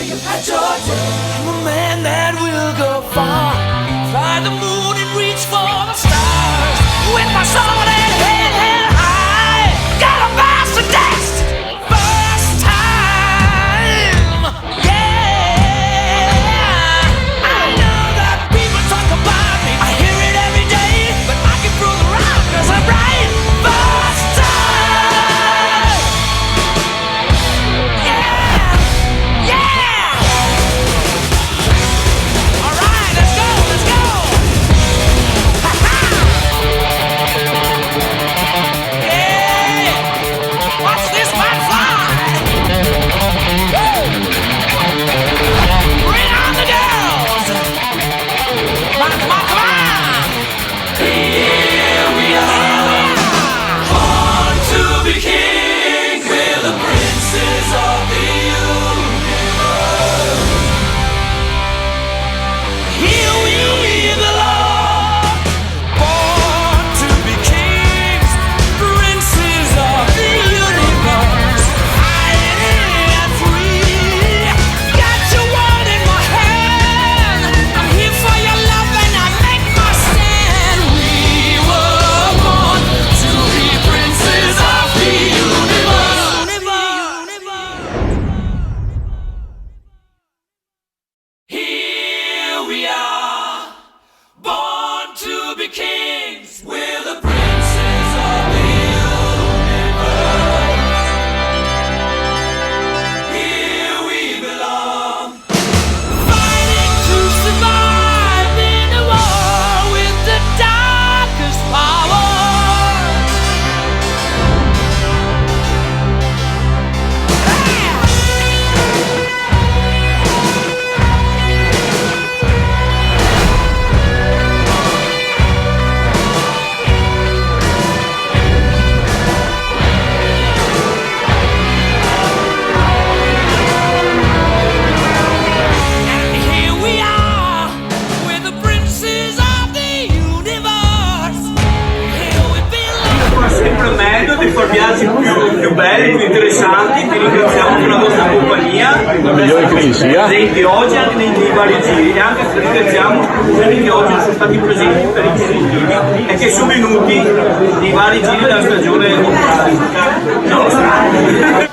I'm a man that will go far, fly the moon and reach for the stars. With my sword and head held high, got a master test. First time, yeah. I know that people talk about me, I hear it every day, but I can prove them wrong 'cause I'm right. First time, yeah, yeah. All right, let's go, let's go. Ha ha. Yeah. Watch this one fly. Woo. Bring on the girls. Come on, come on, come on. Here we are. Born to be kings. We're the princes of the universe. Here we belong. Born to be kings, princes of the universe. High and free. Got your world in my hand. I'm here for your love and I make my stand. We were born to be princes of the universe. Here we are, born to be kings. We're the princes of the universe. Here we belong, fighting to survive in a war with the darkest power. And here we are, we're the princes of the universe. Here we belong. Sempre meglio, dei tuoi viaggi più belli, più interessanti. Ti ringraziamo per la vostra compagnia. La migliore che ci sia. Presenti oggi anche nei vari giri, e anche ti ringraziamo quelli che oggi sono stati presenti per i giri e che sono venuti nei vari giri della stagione. Ciao.